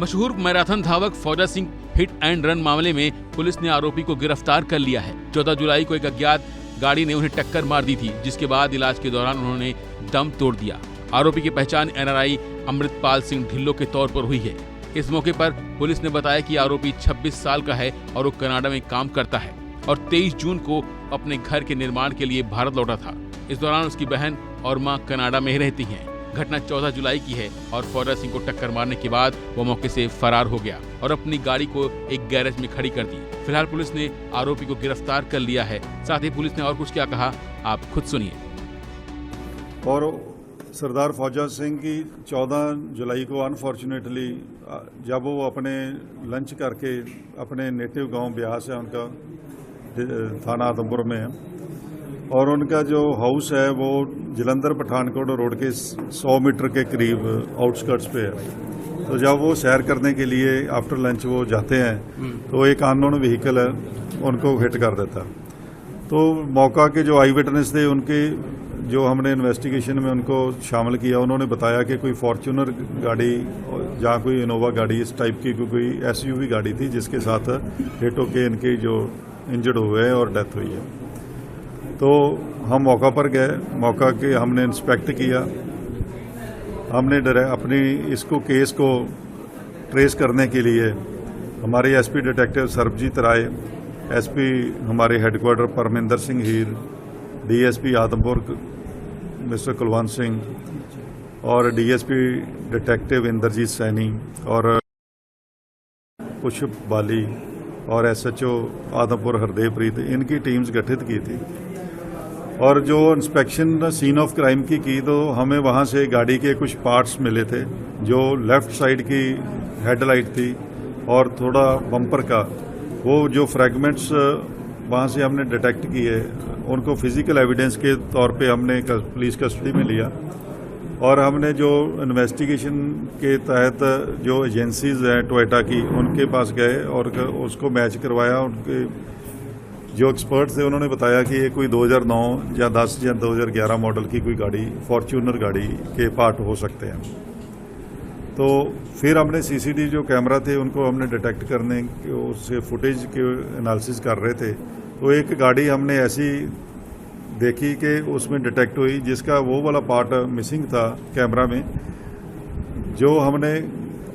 मशहूर मैराथन धावक फौजा सिंह हिट एंड रन मामले में पुलिस ने आरोपी को गिरफ्तार कर लिया है। 14 जुलाई को एक अज्ञात गाड़ी ने उन्हें टक्कर मार दी थी, जिसके बाद इलाज के दौरान उन्होंने दम तोड़ दिया। आरोपी की पहचान NRI अमृतपाल सिंह ढिल्लो के तौर पर हुई है। इस मौके पर पुलिस ने बताया कि आरोपी 26 साल का है और वो कनाडा में काम करता है और 23 जून को अपने घर के निर्माण के लिए भारत लौटा था। इस दौरान उसकी बहन और मां कनाडा में ही रहती हैं। घटना 14 जुलाई की है और फौजा सिंह को टक्कर मारने के बाद वो मौके से फरार हो गया और अपनी गाड़ी को एक गैरेज में खड़ी कर दी। फिलहाल पुलिस ने आरोपी को गिरफ्तार कर लिया है। साथ ही पुलिस ने और कुछ क्या कहा, आप खुद सुनिए। और सरदार फौजा सिंह की 14 जुलाई को अनफॉर्चुनेटली जब वो अपने लंच करके अपने नेटिव गांव ब्यास है, उनका थाना आदमपुर में है, और उनका जो हाउस है वो जलंधर पठानकोट रोड के 100 मीटर के करीब आउटस्कर्ट्स पे है। तो जब वो सैर करने के लिए आफ्टर लंच वो जाते हैं तो एक अननोन व्हीकल है उनको हिट कर देता। तो मौका के जो आई विटनेस थे उनके जो हमने इन्वेस्टिगेशन में उनको शामिल किया, उन्होंने बताया कि कोई फॉर्च्यूनर गाड़ी या कोई इनोवा गाड़ी इस टाइप की कोई SUV गाड़ी थी जिसके साथ हिट होके इनके जो इंजर्ड हुए हैं और डेथ हुई है। तो हम मौका पर गए, मौका के हमने इंस्पेक्ट किया, हमने अपनी इसको केस को ट्रेस करने के लिए हमारे SP डिटेक्टिव सरबजीत राय, SP हमारे हेडक्वार्टर परमिंदर सिंह हीर, DSP आदमपुर मिस्टर कुलवंत सिंह और DSP डिटेक्टिव इंद्रजीत सैनी और पुष्प बाली और SHO आदमपुर हरदेवप्रीत, इनकी टीम्स गठित की थी। और जो इंस्पेक्शन सीन ऑफ क्राइम की तो हमें वहां से गाड़ी के कुछ पार्ट्स मिले थे। जो लेफ्ट साइड की हेडलाइट थी और थोड़ा बम्पर का, वो जो फ्रैगमेंट्स वहां से हमने डिटेक्ट किए, उनको फिजिकल एविडेंस के तौर पे हमने पुलिस कस्टडी में लिया। और हमने जो इन्वेस्टिगेशन के तहत जो एजेंसीज हैं टोयोटा की, उनके पास गए और उसको मैच करवाया। उनके जो एक्सपर्ट्स थे उन्होंने बताया कि ये कोई 2009 या 10 या 2011 मॉडल की कोई गाड़ी, फॉर्च्यूनर गाड़ी के पार्ट हो सकते हैं। तो फिर हमने CCTV जो कैमरा थे उनको हमने डिटेक्ट करने के, उससे फुटेज के एनालिसिस कर रहे थे। तो एक गाड़ी हमने ऐसी देखी कि उसमें डिटेक्ट हुई जिसका वो वाला पार्ट मिसिंग था कैमरा में। जो हमने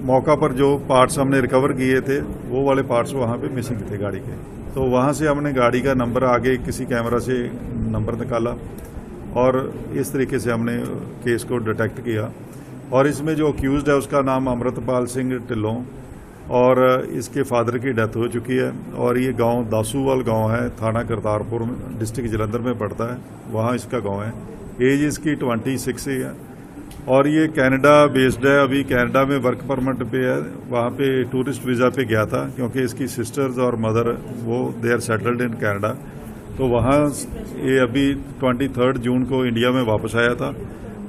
मौका पर जो पार्ट्स हमने रिकवर किए थे वो वाले पार्ट्स वहाँ पे मिसिंग थे गाड़ी के। तो वहाँ से हमने गाड़ी का नंबर आगे किसी कैमरा से नंबर निकाला और इस तरीके से हमने केस को डिटेक्ट किया। और इसमें जो अक्यूज्ड है उसका नाम अमृतपाल सिंह ढिल्लों और इसके फादर की डेथ हो चुकी है। और ये गांव दासूवाल गांव है, थाना करतारपुर में, डिस्ट्रिक्ट जलंधर में पड़ता है, वहाँ इसका गांव है। एज इसकी 26 है और ये कनाडा बेस्ड है। अभी कनाडा में वर्क परमिट पे है, वहाँ पे टूरिस्ट वीज़ा पे गया था क्योंकि इसकी सिस्टर्स और मदर वो they are settled in Canada. तो वहाँ ये अभी 23 जून को इंडिया में वापस आया था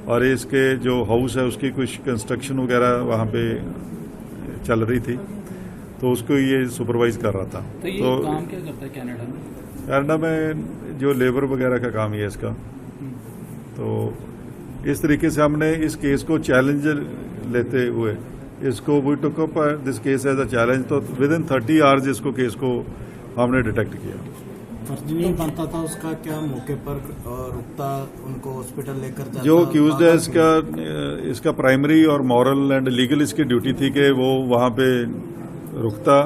और इसके जो हाउस है उसकी कुछ कंस्ट्रक्शन वगैरह वहाँ पे चल रही थी, तो उसको ये सुपरवाइज कर रहा था। तो ये काम क्या करता है कनाडा में? कनाडा में जो लेबर वगैरह का काम ही है इसका। तो इस तरीके से हमने इस केस को चैलेंज लेते हुए इसको we took up this case as a challenge. तो विद इन 30 आवर्स इसको केस को हमने डिटेक्ट किया। फर्जी नहीं बनता था उसका, क्या मौके पर रुकता, उनको हॉस्पिटल लेकर जाता? जो अक्यूज्ड है इसका प्राइमरी और मॉरल एंड लीगल इसकी ड्यूटी थी कि वो वहाँ पे रुकता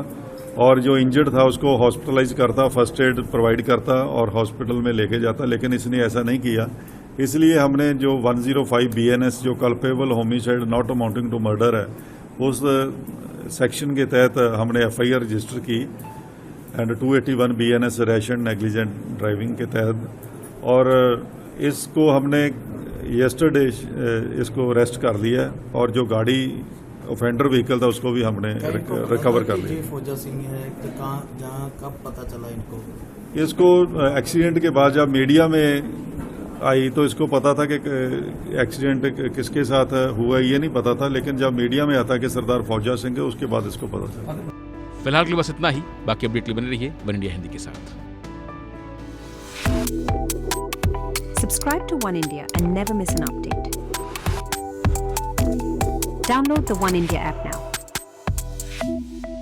और जो इंजर्ड था उसको हॉस्पिटलाइज करता, फर्स्ट एड प्रोवाइड करता और हॉस्पिटल में लेके जाता, लेकिन इसने ऐसा नहीं किया। इसलिए हमने जो 105 BNS जो culpable homicide not amounting to murder है, उस सेक्शन के तहत हमने FIR रजिस्टर की and 281 BNS rash and negligent driving के तहत। और इसको हमने यस्टरडे इसको अरेस्ट कर लिया और जो गाड़ी ऑफेंडर व्हीकल था उसको भी हमने रिकवर कर लिया। फौजा सिंह है, जहाँ कब पता चला इनको? इसको एक्सीडेंट के बाद जब मीडिया में आई तो इसको पता था कि एक्सीडेंट किसके साथ हुआ ये नहीं पता था, लेकिन जब मीडिया में आता कि सरदार फौजा सिंह है उसके बाद इसको पता चला। फिलहाल के लिए बस इतना ही। बाकी अपडेट के लिए बने रहिए वन इंडिया हिंदी के साथ। Subscribe to One India and never miss an update. Download the One India app now. India.